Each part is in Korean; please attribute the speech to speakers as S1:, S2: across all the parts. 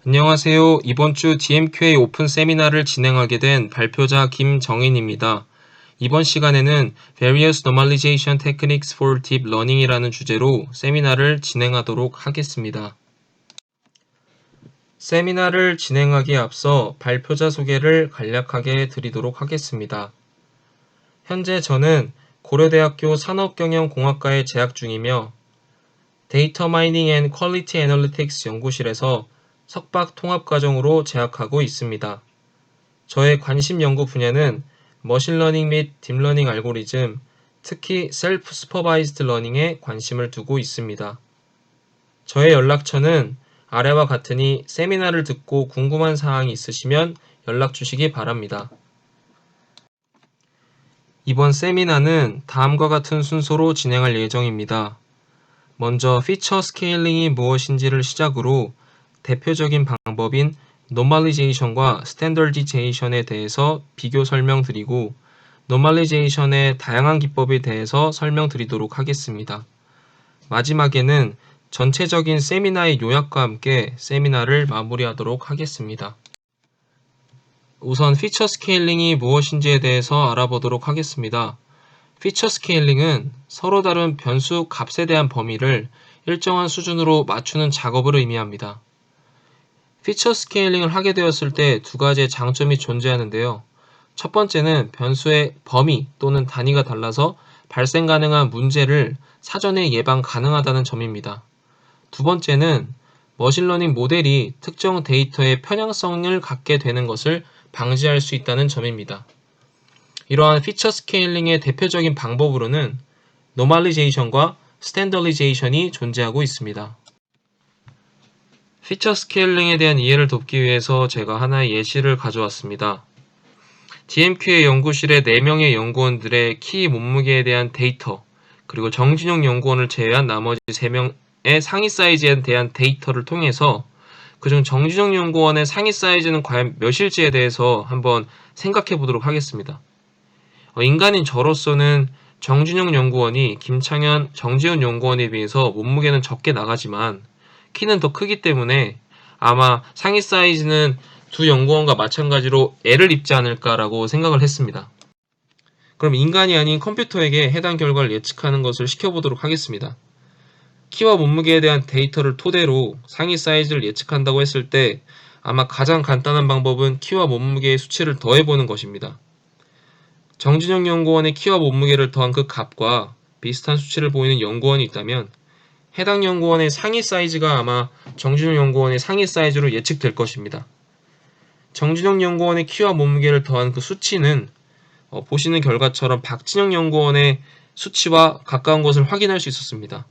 S1: 안녕하세요. 이번 주 DMQA 오픈 세미나를 진행하게 된 발표자 김정인입니다. 이번 시간에는 Various Normalization Techniques for Deep Learning이라는 주제로 세미나를 진행하도록 하겠습니다. 세미나를 진행하기에 앞서 발표자 소개를 간략하게 드리도록 하겠습니다. 현재 저는 고려대학교 산업경영공학과에 재학 중이며 데이터 마이닝 앤 퀄리티 애널리틱스 연구실에서 석박 통합과정으로 재학하고 있습니다. 저의 관심 연구 분야는 머신러닝 및 딥러닝 알고리즘, 특히 셀프 슈퍼바이즈드 러닝에 관심을 두고 있습니다. 저의 연락처는 아래와 같으니 세미나를 듣고 궁금한 사항이 있으시면 연락 주시기 바랍니다. 이번 세미나는 다음과 같은 순서로 진행할 예정입니다. 먼저 피처 스케일링이 무엇인지를 시작으로 대표적인 방법인 노멀리제이션과 스탠더디제이션에 대해서 비교 설명드리고 노멀리제이션의 다양한 기법에 대해서 설명드리도록 하겠습니다. 마지막에는 전체적인 세미나의 요약과 함께 세미나를 마무리하도록 하겠습니다. 우선 피처 스케일링이 무엇인지에 대해서 알아보도록 하겠습니다. 피처 스케일링은 서로 다른 변수 값에 대한 범위를 일정한 수준으로 맞추는 작업을 의미합니다. 피처 스케일링을 하게 되었을 때 두 가지의 장점이 존재하는데요. 첫 번째는 변수의 범위 또는 단위가 달라서 발생 가능한 문제를 사전에 예방 가능하다는 점입니다. 두 번째는 머신러닝 모델이 특정 데이터의 편향성을 갖게 되는 것을 방지할 수 있다는 점입니다. 이러한 피처 스케일링의 대표적인 방법으로는 노멀리제이션과 스탠더디제이션이 존재하고 있습니다. 피처 스케일링에 대한 이해를 돕기 위해서 제가 하나의 예시를 가져왔습니다. DMQ의 연구실의 4명의 연구원들의 키 몸무게에 대한 데이터, 그리고 정진용 연구원을 제외한 나머지 3명의 상위 사이즈에 대한 데이터를 통해서 그중 정진용 연구원의 상위 사이즈는 과연 몇일지에 대해서 한번 생각해 보도록 하겠습니다. 인간인 저로서는 정진용 연구원이 김창현, 정지훈 연구원에 비해서 몸무게는 적게 나가지만 키는 더 크기 때문에 아마 상위 사이즈는 두 연구원과 마찬가지로 L을 입지 않을까라고 생각을 했습니다. 그럼 인간이 아닌 컴퓨터에게 해당 결과를 예측하는 것을 시켜보도록 하겠습니다. 키와 몸무게에 대한 데이터를 토대로 상위 사이즈를 예측한다고 했을 때 아마 가장 간단한 방법은 키와 몸무게의 수치를 더해보는 것입니다. 정진영 연구원의 키와 몸무게를 더한 그 값과 비슷한 수치를 보이는 연구원이 있다면 해당 연구원의 상위 사이즈가 아마 정진영 연구원의 상위 사이즈로 예측될 것입니다. 정진영 연구원의 키와 몸무게를 더한 그 수치는 보시는 결과처럼 박진영 연구원의 수치와 가까운 것을 확인할 수 있었습니다.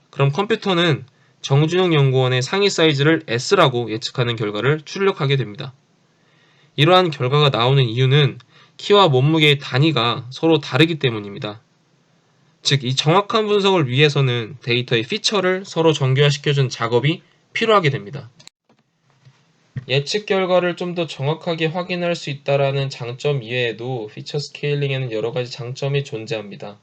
S1: 그럼 컴퓨터는 정진영 연구원의 상위 사이즈를 S라고 예측하는 결과를 출력하게 됩니다. 이러한 결과가 나오는 이유는 키와 몸무게의 단위가 서로 다르기 때문입니다. 즉, 이 정확한 분석을 위해서는 데이터의 피처를 서로 정교화시켜주는 작업이 필요하게 됩니다. 예측 결과를 좀 더 정확하게 확인할 수 있다는 장점 이외에도 피처 스케일링에는 여러 가지 장점이 존재합니다.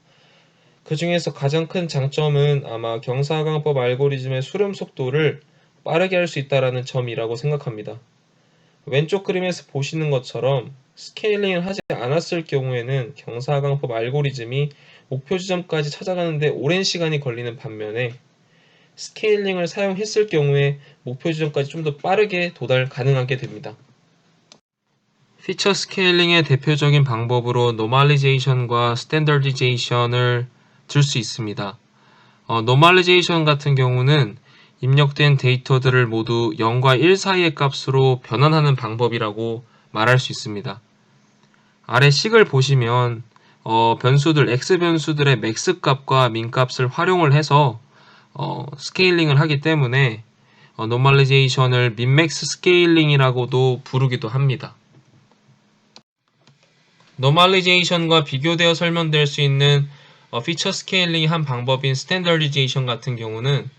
S1: 그 중에서 가장 큰 장점은 아마 경사광법 알고리즘의 수렴 속도를 빠르게 할 수 있다는 점이라고 생각합니다. 왼쪽 그림에서 보시는 것처럼 스케일링을 하지 않았을 경우에는 경사광법 알고리즘이 목표 지점까지 찾아가는데 오랜 시간이 걸리는 반면에 스케일링을 사용했을 경우에 목표 지점까지 좀 더 빠르게 도달 가능하게 됩니다. 피처 스케일링의 대표적인 방법으로 노멀리제이션과 스탠더디제이션을 들 수 있습니다. 노멀리제이션 같은 경우는 입력된 데이터들을 모두 0과 1 사이의 값으로 변환하는 방법이라고 말할 수 있습니다. 아래 식을 보시면 변수들, x 변수들의 맥스 값과 민 값을 활용을 해서 스케일링을 하기 때문에 노멀리제이션을 민맥스 스케일링이라고도 부르기도 합니다. 노멀리제이션과 비교되어 설명될 수 있는 피처 스케일링의 한 방법인 스탠더디제이션 같은 경우는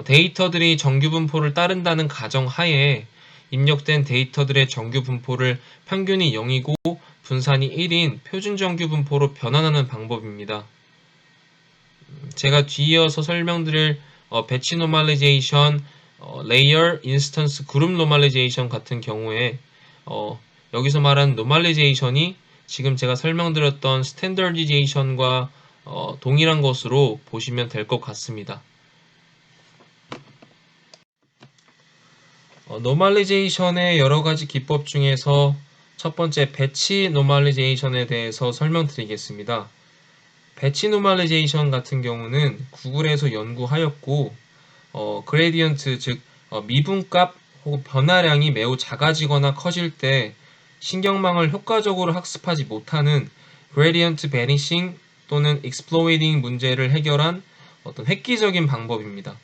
S1: 데이터들이 정규 분포를 따른다는 가정 하에 입력된 데이터들의 정규 분포를 평균이 0이고 분산이 1인 표준 정규 분포로 변환하는 방법입니다. 제가 뒤이어서 설명드릴 배치 노멀리제이션, 레이어, 인스턴스, 그룹 노멀리제이션 같은 경우에 여기서 말한 노멀리제이션이 지금 제가 설명드렸던 스탠더디제이션과 동일한 것으로 보시면 될 것 같습니다. 노멀리제이션의 여러 가지 기법 중에서 첫 번째 배치 노멀리제이션에 대해서 설명드리겠습니다. 배치 노멀리제이션 같은 경우는 구글에서 연구하였고 그레디언트 즉 미분값 혹은 변화량이 매우 작아지거나 커질 때 신경망을 효과적으로 학습하지 못하는 그레디언트 베니싱 또는 익스플로이딩 문제를 해결한 어떤 획기적인 방법입니다.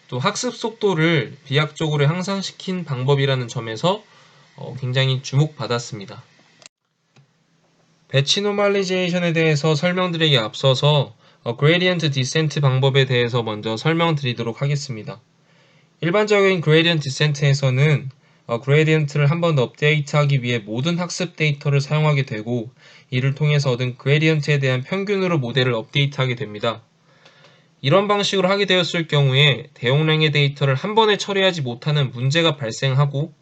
S1: 또 학습 속도를 비약적으로 향상시킨 방법이라는 점에서 굉장히 주목받았습니다. 배치 노멀리제이션에 대해서 설명드리기 앞서서 그레디언트 디센트 방법에 대해서 먼저 설명드리도록 하겠습니다. 일반적인 그레디언트 디센트에서는 그레디언트를 한 번 더 업데이트하기 위해 모든 학습 데이터를 사용하게 되고 이를 통해서 얻은 그레디언트에 대한 평균으로 모델을 업데이트하게 됩니다. 이런 방식으로 하게 되었을 경우에 대용량의 데이터를 한 번에 처리하지 못하는 문제가 발생하고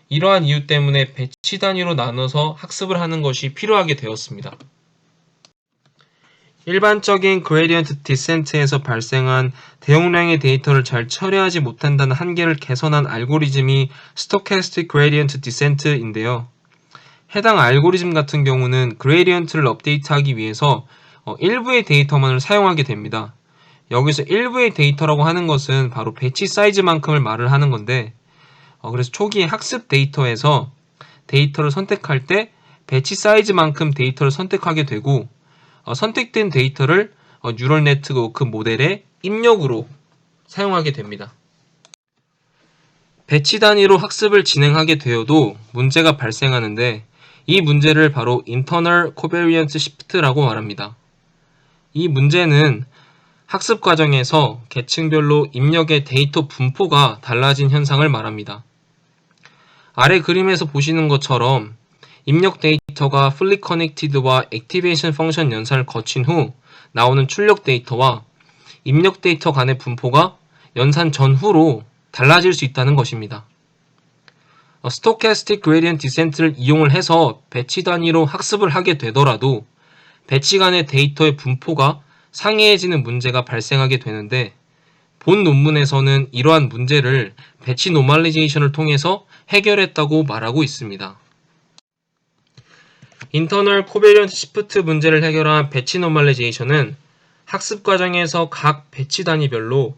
S1: 이러한 이유 때문에 배치 단위로 나눠서 학습을 하는 것이 필요하게 되었습니다. 일반적인 그레디언트 디센트에서 발생한 대용량의 데이터를 잘 처리하지 못한다는 한계를 개선한 알고리즘이 스토캐스틱 그레디언트 디센트인데요. 해당 알고리즘 같은 경우는 그레디언트를 업데이트하기 위해서 일부의 데이터만을 사용하게 됩니다. 여기서 일부의 데이터라고 하는 것은 바로 배치 사이즈만큼을 말을 하는 건데 그래서 초기에 학습 데이터에서 데이터를 선택할 때 배치 사이즈만큼 데이터를 선택하게 되고 선택된 데이터를 뉴럴 네트워크 모델의 입력으로 사용하게 됩니다. 배치 단위로 학습을 진행하게 되어도 문제가 발생하는데 이 문제를 바로 Internal Covariance Shift라고 말합니다. 이 문제는 학습 과정에서 계층별로 입력의 데이터 분포가 달라진 현상을 말합니다. 아래 그림에서 보시는 것처럼 입력 데이터가 fully connected와 activation 펑션 연산을 거친 후 나오는 출력 데이터와 입력 데이터 간의 분포가 연산 전후로 달라질 수 있다는 것입니다. Stochastic Gradient Descent를 이용을 해서 배치 단위로 학습을 하게 되더라도 배치 간의 데이터의 분포가 상이해지는 문제가 발생하게 되는데 본 논문에서는 이러한 문제를 배치 노멀리제이션을 통해서 해결했다고 말하고 있습니다. 인터널 코베리언트 시프트 문제를 해결한 배치 노멀리제이션은 학습 과정에서 각 배치 단위별로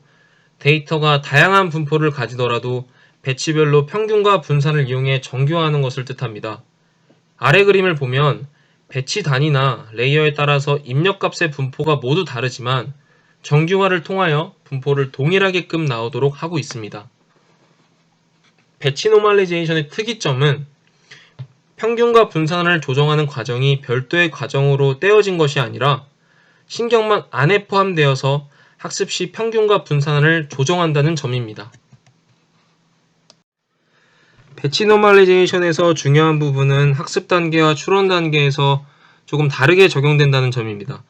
S1: 데이터가 다양한 분포를 가지더라도 배치별로 평균과 분산을 이용해 정교화하는 것을 뜻합니다. 아래 그림을 보면 배치 단위나 레이어에 따라서 입력값의 분포가 모두 다르지만 정규화를 통하여 분포를 동일하게끔 나오도록 하고 있습니다. 배치 노멀리제이션의 특이점은 평균과 분산을 조정하는 과정이 별도의 과정으로 떼어진 것이 아니라 신경망 안에 포함되어서 학습 시 평균과 분산을 조정한다는 점입니다. 배치 노멀리제이션에서 중요한 부분은 학습 단계와 추론 단계에서 조금 다르게 적용된다는 점입니다.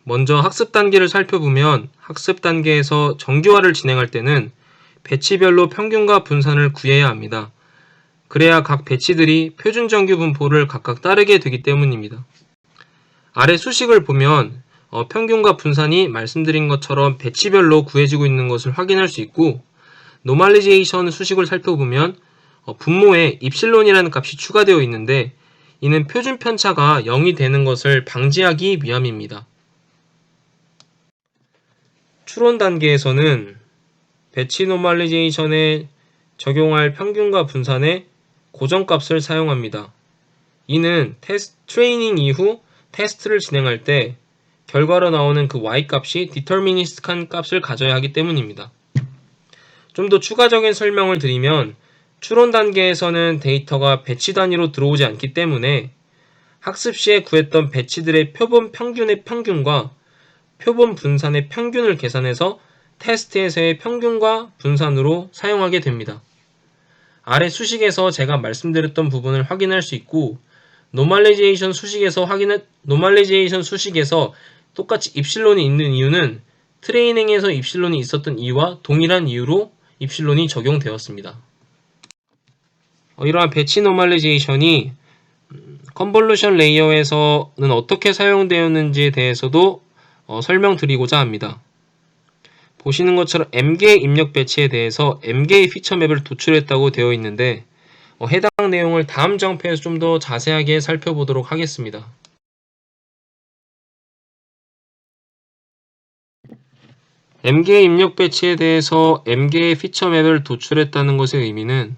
S1: 먼저 학습 단계를 살펴보면 학습 단계에서 정규화를 진행할 때는 배치별로 평균과 분산을 구해야 합니다. 그래야 각 배치들이 표준 정규 분포를 각각 따르게 되기 때문입니다. 아래 수식을 보면 평균과 분산이 말씀드린 것처럼 배치별로 구해지고 있는 것을 확인할 수 있고 노멀리제이션 수식을 살펴보면 분모에 입실론이라는 값이 추가되어 있는데 이는 표준 편차가 0이 되는 것을 방지하기 위함입니다. 추론 단계에서는 배치 노멀리제이션에 적용할 평균과 분산의 고정값을 사용합니다. 이는 트레이닝 이후 테스트를 진행할 때 결과로 나오는 그 y값이 디터미니스틱한 값을 가져야 하기 때문입니다. 좀 더 추가적인 설명을 드리면 추론 단계에서는 데이터가 배치 단위로 들어오지 않기 때문에 학습 시에 구했던 배치들의 표본 평균의 평균과 표본 분산의 평균을 계산해서 테스트에서의 평균과 분산으로 사용하게 됩니다. 아래 수식에서 제가 말씀드렸던 부분을 확인할 수 있고 노멀리제이션 수식에서 똑같이 입실론이 있는 이유는 트레이닝에서 입실론이 있었던 이유와 동일한 이유로 입실론이 적용되었습니다. 이러한 배치 노멀리제이션이 컨볼루션 레이어에서는 어떻게 사용되었는지에 대해서도 설명드리고자 합니다. 보시는 것처럼 M개의 입력 배치에 대해서 M개의 피처 맵을 도출했다고 되어 있는데 해당 내용을 다음 장표에서 좀 더 자세하게 살펴보도록 하겠습니다. M개의 입력 배치에 대해서 M개의 피처 맵을 도출했다는 것의 의미는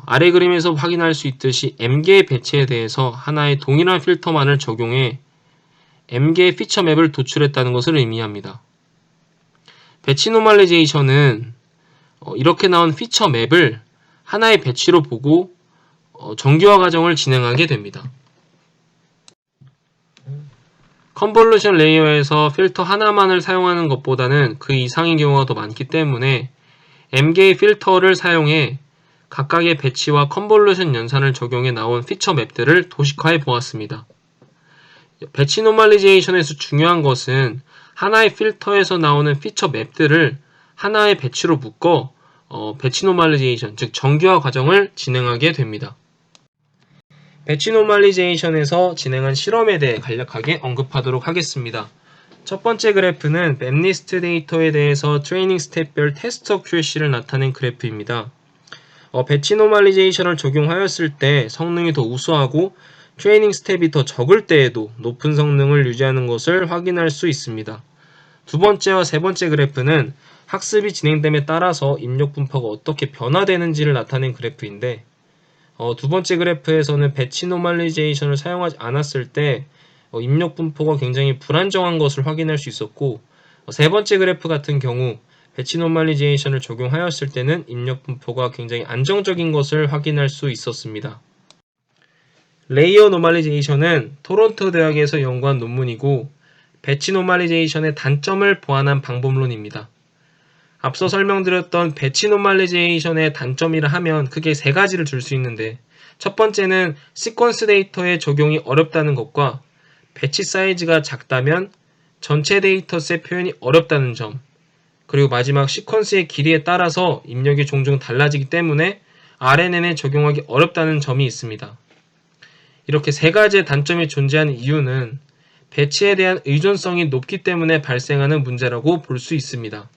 S1: 아래 그림에서 확인할 수 있듯이 M개의 배치에 대해서 하나의 동일한 필터만을 적용해 M개의 피처 맵을 도출했다는 것을 의미합니다. 배치 노멀리제이션은 이렇게 나온 피처 맵을 하나의 배치로 보고 정규화 과정을 진행하게 됩니다. 컨볼루션 레이어에서 필터 하나만을 사용하는 것보다는 그 이상의 경우가 더 많기 때문에 M개의 필터를 사용해 각각의 배치와 컨볼루션 연산을 적용해 나온 피처 맵들을 도식화해 보았습니다. 배치 노멀리제이션에서 중요한 것은 하나의 필터에서 나오는 피처 맵들을 하나의 배치로 묶어 배치 노멀리제이션, 즉 정규화 과정을 진행하게 됩니다. 배치 노멀리제이션에서 진행한 실험에 대해 간략하게 언급하도록 하겠습니다. 첫 번째 그래프는 맵리스트 데이터에 대해서 트레이닝 스텝별 테스트 어큐러시를 나타낸 그래프입니다. 배치 노멀리제이션을 적용하였을 때 성능이 더 우수하고 트레이닝 스텝이 더 적을 때에도 높은 성능을 유지하는 것을 확인할 수 있습니다. 두 번째와 세 번째 그래프는 학습이 진행됨에 따라서 입력 분포가 어떻게 변화되는지를 나타낸 그래프인데 두 번째 그래프에서는 배치 노멀리제이션을 사용하지 않았을 때 입력 분포가 굉장히 불안정한 것을 확인할 수 있었고 세 번째 그래프 같은 경우 배치 노멀리제이션을 적용하였을 때는 입력 분포가 굉장히 안정적인 것을 확인할 수 있었습니다. 레이어 노멀리제이션은 토론토 대학에서 연구한 논문이고 배치 노멀리제이션의 단점을 보완한 방법론입니다. 앞서 설명드렸던 배치 노멀리제이션의 단점이라 하면 크게 세 가지를 줄 수 있는데 첫 번째는 시퀀스 데이터의 적용이 어렵다는 것과 배치 사이즈가 작다면 전체 데이터셋 표현이 어렵다는 점, 그리고 마지막 시퀀스의 길이에 따라서 입력이 종종 달라지기 때문에 RNN에 적용하기 어렵다는 점이 있습니다. 이렇게 세 가지의 단점이 존재하는 이유는 배치에 대한 의존성이 높기 때문에 발생하는 문제라고 볼 수 있습니다.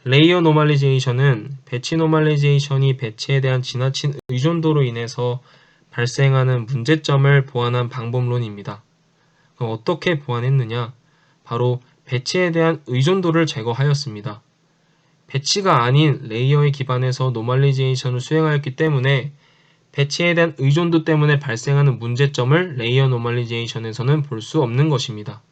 S1: 레이어 노멀리제이션은 배치 노멀리제이션이 배치에 대한 지나친 의존도로 인해서 발생하는 문제점을 보완한 방법론입니다. 그럼 어떻게 보완했느냐? 바로 배치에 대한 의존도를 제거하였습니다. 배치가 아닌 레이어에 기반해서 노멀리제이션을 수행하였기 때문에 배치에 대한 의존도 때문에 발생하는 문제점을 레이어 노멀리제이션에서는 볼 수 없는 것입니다.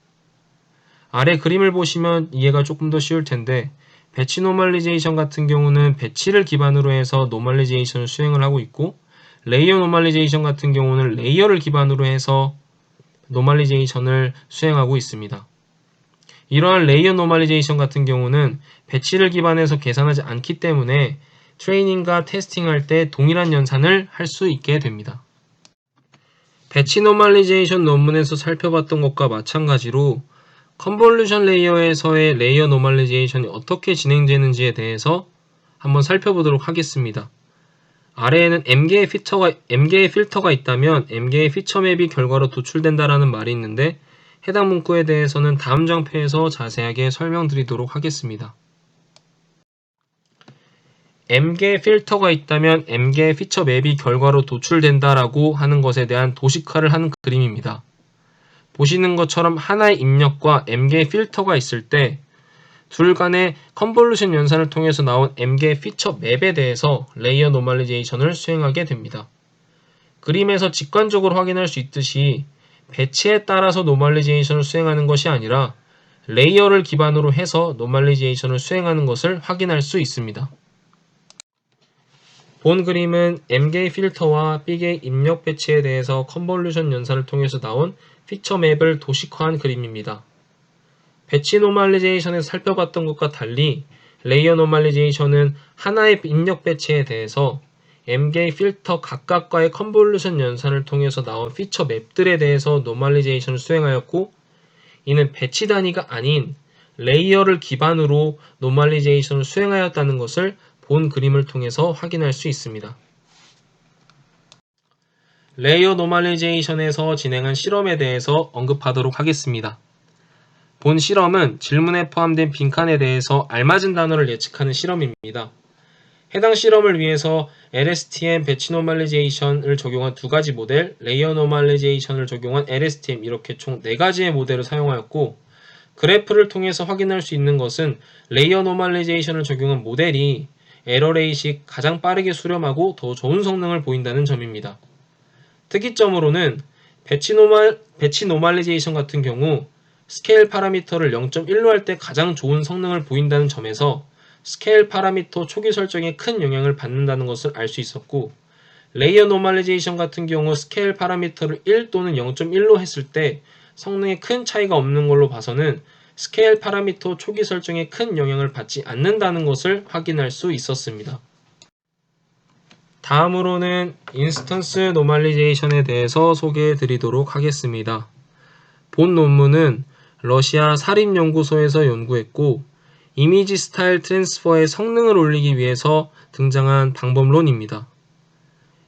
S1: 아래 그림을 보시면 이해가 조금 더 쉬울 텐데 배치 노멀리제이션 같은 경우는 배치를 기반으로 해서 노멀리제이션을 수행을 하고 있고 레이어 노멀리제이션 같은 경우는 레이어를 기반으로 해서 노멀리제이션을 수행하고 있습니다. 이러한 레이어 노멀리제이션 같은 경우는 배치를 기반해서 계산하지 않기 때문에 트레이닝과 테스팅할 때 동일한 연산을 할 수 있게 됩니다. 배치 노멀리제이션 논문에서 살펴봤던 것과 마찬가지로 컨볼루션 레이어에서의 레이어 노멀리제이션이 어떻게 진행되는지에 대해서 한번 살펴보도록 하겠습니다. 아래에는 M개의 필터가 있다면 M개의 피처 맵이 결과로 도출된다라는 말이 있는데 해당 문구에 대해서는 다음 장표에서 자세하게 설명드리도록 하겠습니다. M개의 필터가 있다면 M개의 피처 맵이 결과로 도출된다라고 하는 것에 대한 도식화를 하는 그림입니다. 보시는 것처럼 하나의 입력과 M개의 필터가 있을 때 둘 간의 컨볼루션 연산을 통해서 나온 M개의 피처 맵에 대해서 레이어 노멀리제이션을 수행하게 됩니다. 그림에서 직관적으로 확인할 수 있듯이 배치에 따라서 노멀리제이션을 수행하는 것이 아니라 레이어를 기반으로 해서 노멀리제이션을 수행하는 것을 확인할 수 있습니다. 본 그림은 M개의 필터와 B개의 입력 배치에 대해서 컨볼루션 연산을 통해서 나온 피처 맵을 도식화한 그림입니다. 배치 노멀리제이션에서 살펴봤던 것과 달리 레이어 노멀리제이션은 하나의 입력 배치에 대해서 M개의 필터 각각과의 컨볼루션 연산을 통해서 나온 피처 맵들에 대해서 노멀리제이션을 수행하였고 이는 배치 단위가 아닌 레이어를 기반으로 노멀리제이션을 수행하였다는 것을 본 그림을 통해서 확인할 수 있습니다. 레이어 노멀리제이션에서 진행한 실험에 대해서 언급하도록 하겠습니다. 본 실험은 질문에 포함된 빈칸에 대해서 알맞은 단어를 예측하는 실험입니다. 해당 실험을 위해서 LSTM 배치 노멀리제이션을 적용한 두 가지 모델, 레이어 노멀리제이션을 적용한 LSTM 이렇게 총 4가지의 모델을 사용하였고, 그래프를 통해서 확인할 수 있는 것은 레이어 노멀리제이션을 적용한 모델이 에러 레이시 가장 빠르게 수렴하고 더 좋은 성능을 보인다는 점입니다. 특이점으로는 배치 노멀리제이션 같은 경우 스케일 파라미터를 0.1로 할 때 가장 좋은 성능을 보인다는 점에서 스케일 파라미터 초기 설정에 큰 영향을 받는다는 것을 알 수 있었고, 레이어 노멀리제이션 같은 경우 스케일 파라미터를 1 또는 0.1로 했을 때 성능에 큰 차이가 없는 걸로 봐서는 스케일 파라미터 초기 설정에 큰 영향을 받지 않는다는 것을 확인할 수 있었습니다. 다음으로는 인스턴스 노멀리제이션에 대해서 소개해 드리도록 하겠습니다. 본 논문은 러시아 사립연구소에서 연구했고, 이미지 스타일 트랜스퍼의 성능을 올리기 위해서 등장한 방법론입니다.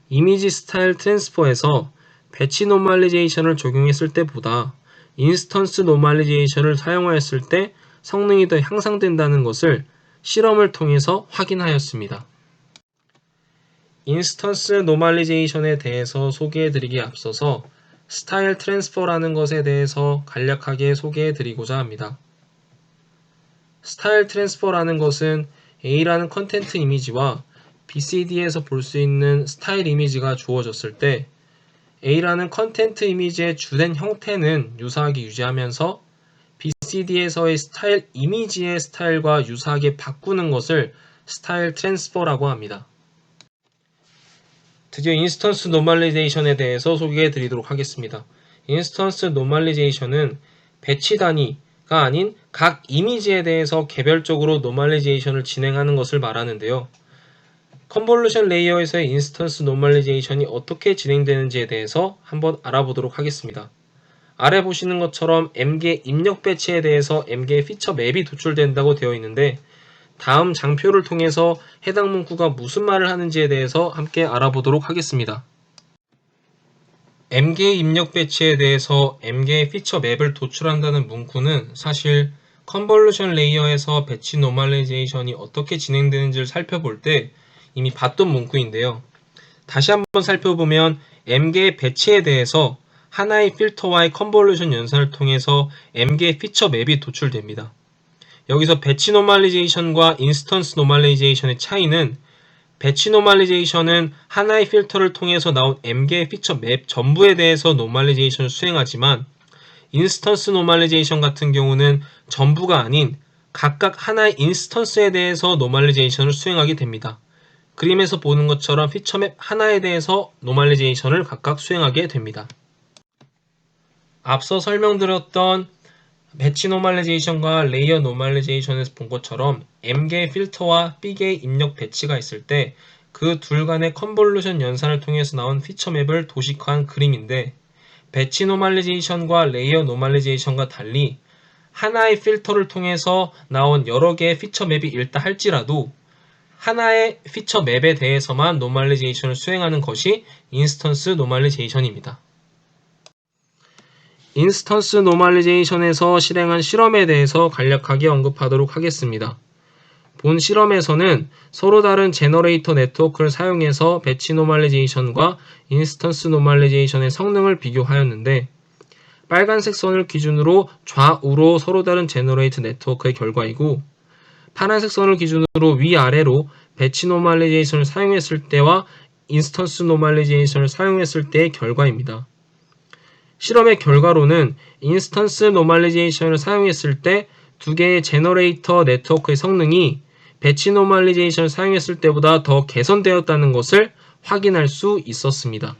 S1: 이미지 스타일 트랜스퍼에서 배치 노멀리제이션을 적용했을 때보다 인스턴스 노멀리제이션을 사용하였을 때 성능이 더 향상된다는 것을 실험을 통해서 확인하였습니다. 인스턴스 노멀리제이션에 대해서 소개해드리기에 앞서서 스타일 트랜스퍼라는 것에 대해서 간략하게 소개해드리고자 합니다. 스타일 트랜스퍼라는 것은 A라는 컨텐트 이미지와 BCD에서 볼 수 있는 스타일 이미지가 주어졌을 때 A라는 컨텐트 이미지의 주된 형태는 유사하게 유지하면서 BCD에서의 스타일 이미지의 스타일과 유사하게 바꾸는 것을 스타일 트랜스퍼라고 합니다. 드디어 인스턴스 노멀리제이션에 대해서 소개해 드리도록 하겠습니다. 인스턴스 노멀리제이션은 배치 단위가 아닌 각 이미지에 대해서 개별적으로 노멀리제이션을 진행하는 것을 말하는데요. 컨볼루션 레이어에서의 인스턴스 노멀리제이션이 어떻게 진행되는지에 대해서 한번 알아보도록 하겠습니다. 아래 보시는 것처럼 M개 입력 배치에 대해서 M개의 피처 맵이 도출된다고 되어 있는데, 다음 장표를 통해서 해당 문구가 무슨 말을 하는지에 대해서 함께 알아보도록 하겠습니다. M개의 입력 배치에 대해서 M개의 피처 맵을 도출한다는 문구는 사실 컨볼루션 레이어에서 배치 노멀리제이션이 어떻게 진행되는지를 살펴볼 때 이미 봤던 문구인데요. 다시 한번 살펴보면 M개의 배치에 대해서 하나의 필터와의 컨볼루션 연산을 통해서 M개의 피처 맵이 도출됩니다. 여기서 배치 노멀리제이션과 인스턴스 노멀리제이션의 차이는, 배치 노멀리제이션은 하나의 필터를 통해서 나온 M개의 피처 맵 전부에 대해서 노멀리제이션을 수행하지만, 인스턴스 노멀리제이션 같은 경우는 전부가 아닌 각각 하나의 인스턴스에 대해서 노멀리제이션을 수행하게 됩니다. 그림에서 보는 것처럼 피처 맵 하나에 대해서 노멀리제이션을 각각 수행하게 됩니다. 앞서 설명드렸던 배치 노멀리제이션과 레이어 노멀리제이션에서 본 것처럼 M개의 필터와 B개의 입력 배치가 있을 때 그 둘 간의 컨볼루션 연산을 통해서 나온 피처 맵을 도식화한 그림인데, 배치 노멀리제이션과 레이어 노멀리제이션과 달리 하나의 필터를 통해서 나온 여러 개의 피처 맵이 있다 할지라도 하나의 피처 맵에 대해서만 노멀리제이션을 수행하는 것이 인스턴스 노멀리제이션입니다. 인스턴스 노멀리제이션에서 실행한 실험에 대해서 간략하게 언급하도록 하겠습니다. 본 실험에서는 서로 다른 제너레이터 네트워크를 사용해서 배치 노멀리제이션과 인스턴스 노멀리제이션의 성능을 비교하였는데, 빨간색 선을 기준으로 좌우로 서로 다른 제너레이터 네트워크의 결과이고, 파란색 선을 기준으로 위아래로 배치 노멀리제이션을 사용했을 때와 인스턴스 노멀리제이션을 사용했을 때의 결과입니다. 실험의 결과로는 인스턴스 노멀리제이션을 사용했을 때 두 개의 제너레이터 네트워크의 성능이 배치 노멀리제이션을 사용했을 때보다 더 개선되었다는 것을 확인할 수 있었습니다.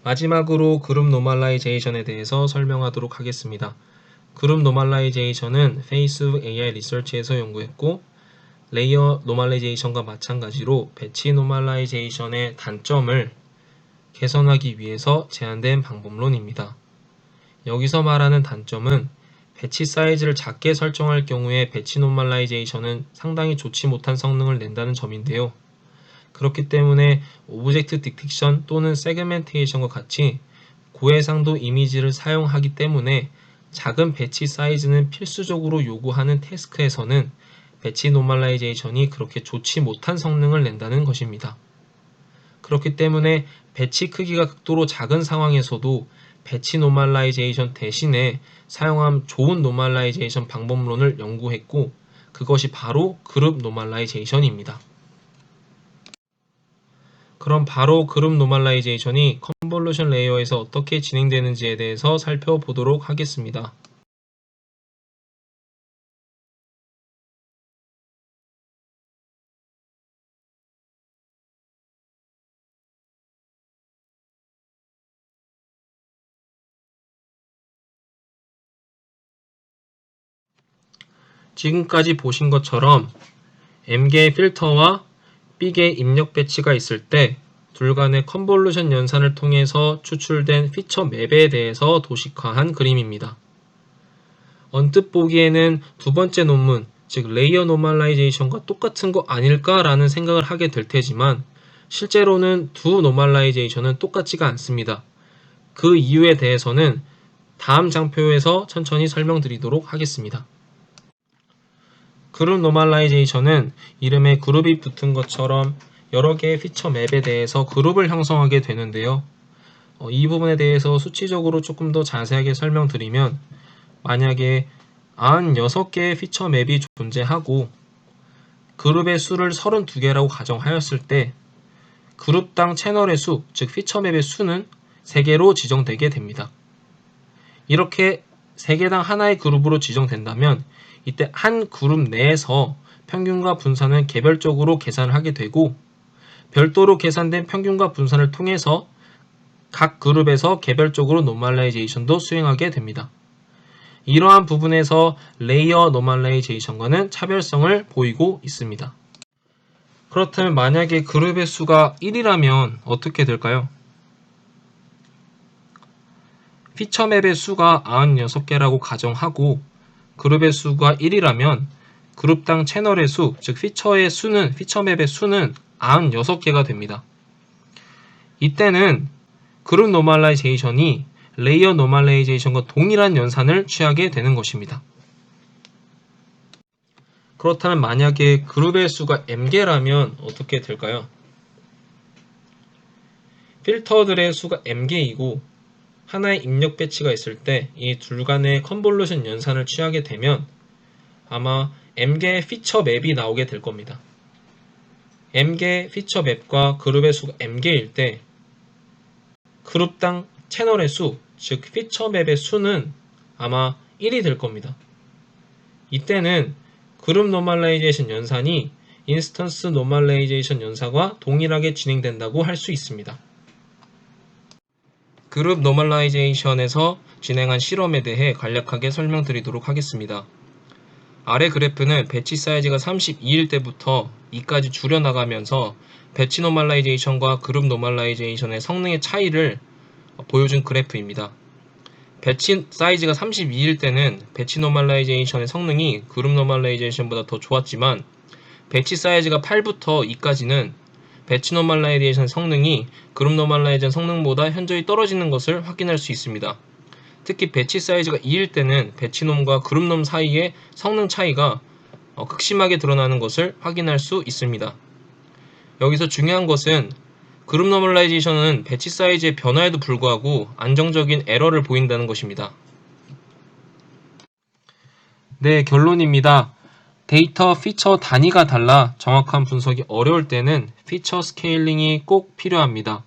S1: 마지막으로 그룹 노멀라이제이션에 대해서 설명하도록 하겠습니다. 그룹 노멀라이제이션은 페이스북 AI 리서치에서 연구했고, 레이어 노멀라이제이션과 마찬가지로 배치 노멀라이제이션의 단점을 개선하기 위해서 제안된 방법론입니다. 여기서 말하는 단점은 배치 사이즈를 작게 설정할 경우에 배치 노멀라이제이션은 상당히 좋지 못한 성능을 낸다는 점인데요. 그렇기 때문에 오브젝트 디텍션 또는 세그멘테이션과 같이 고해상도 이미지를 사용하기 때문에 작은 배치 사이즈는 필수적으로 요구하는 태스크에서는 배치 노멀라이제이션이 그렇게 좋지 못한 성능을 낸다는 것입니다. 그렇기 때문에 배치 크기가 극도로 작은 상황에서도 배치 노멀라이제이션 대신에 사용한 좋은 노멀라이제이션 방법론을 연구했고, 그것이 바로 그룹 노멀라이제이션입니다. 그럼 바로 그룹 노멀라이제이션이 컨볼루션 레이어에서 어떻게 진행되는지에 대해서 살펴보도록 하겠습니다. 지금까지 보신 것처럼 M개의 필터와 B개의 입력 배치가 있을 때 둘 간의 컨볼루션 연산을 통해서 추출된 피처 맵에 대해서 도식화한 그림입니다. 언뜻 보기에는 두 번째 논문, 즉 레이어 노멀라이제이션과 똑같은 거 아닐까라는 생각을 하게 될 테지만 실제로는 두 노멀라이제이션은 똑같지가 않습니다. 그 이유에 대해서는 다음 장표에서 천천히 설명드리도록 하겠습니다. 그룹 노멀라이제이션은 이름에 그룹이 붙은 것처럼 여러 개의 피처 맵에 대해서 그룹을 형성하게 되는데요. 이 부분에 대해서 수치적으로 조금 더 자세하게 설명드리면, 만약에 96개의 피처 맵이 존재하고 그룹의 수를 32개라고 가정하였을 때 그룹당 채널의 수, 즉 피처 맵의 수는 3개로 지정되게 됩니다. 이렇게 3개당 하나의 그룹으로 지정된다면 이때 한 그룹 내에서 평균과 분산은 개별적으로 계산을 하게 되고, 별도로 계산된 평균과 분산을 통해서 각 그룹에서 개별적으로 노멀라이제이션도 수행하게 됩니다. 이러한 부분에서 레이어 노멀라이제이션과는 차별성을 보이고 있습니다. 그렇다면 만약에 그룹의 수가 1이라면 어떻게 될까요? 피처 맵의 수가 96개라고 가정하고 그룹의 수가 1이라면 그룹당 채널의 수, 즉 피처 맵의 수는 96개가 됩니다. 이때는 그룹 노멀라이제이션이 레이어 노멀라이제이션과 동일한 연산을 취하게 되는 것입니다. 그렇다면 만약에 그룹의 수가 m개라면 어떻게 될까요? 필터들의 수가 m개이고 하나의 입력 배치가 있을 때 이 둘 간의 컨볼루션 연산을 취하게 되면 아마 m개의 피처 맵이 나오게 될 겁니다. m개의 피처 맵과 그룹의 수가 m개일 때 그룹당 채널의 수, 즉 피처 맵의 수는 아마 1이 될 겁니다. 이때는 그룹 노멀라이제이션 연산이 인스턴스 노멀라이제이션 연산과 동일하게 진행된다고 할 수 있습니다. 그룹 노멀라이제이션에서 진행한 실험에 대해 간략하게 설명드리도록 하겠습니다. 아래 그래프는 배치 사이즈가 32일 때부터 2까지 줄여나가면서 배치 노멀라이제이션과 그룹 노멀라이제이션의 성능의 차이를 보여준 그래프입니다. 배치 사이즈가 32일 때는 배치 노멀라이제이션의 성능이 그룹 노멀라이제이션보다 더 좋았지만, 배치 사이즈가 8부터 2까지는 배치 노멀라이제이션 성능이 그룹 노멀라이제이션 성능보다 현저히 떨어지는 것을 확인할 수 있습니다. 특히 배치 사이즈가 2일 때는 배치놈과 그룹놈 사이의 성능 차이가 극심하게 드러나는 것을 확인할 수 있습니다. 여기서 중요한 것은 그룹 노멀라이제이션은 배치 사이즈의 변화에도 불구하고 안정적인 에러를 보인다는 것입니다. 네, 결론입니다. 데이터 피처 단위가 달라 정확한 분석이 어려울 때는 피처 스케일링이 꼭 필요합니다.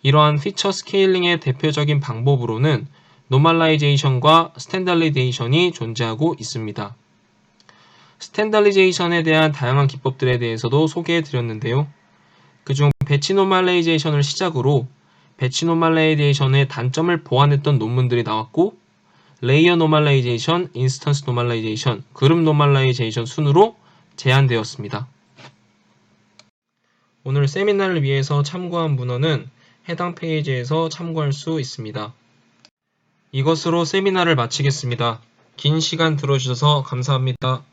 S1: 이러한 피처 스케일링의 대표적인 방법으로는 노멀라이제이션과 스탠다리제이션이 존재하고 있습니다. 스탠다리제이션에 대한 다양한 기법들에 대해서도 소개해 드렸는데요. 그중 배치 노멀라이제이션을 시작으로 배치 노멀라이제이션의 단점을 보완했던 논문들이 나왔고, 레이어 노멀라이제이션, 인스턴스 노멀라이제이션, 그룹 노멀라이제이션 순으로 제한되었습니다. 오늘 세미나를 위해서 참고한 문헌은 해당 페이지에서 참고할 수 있습니다. 이것으로 세미나를 마치겠습니다. 긴 시간 들어주셔서 감사합니다.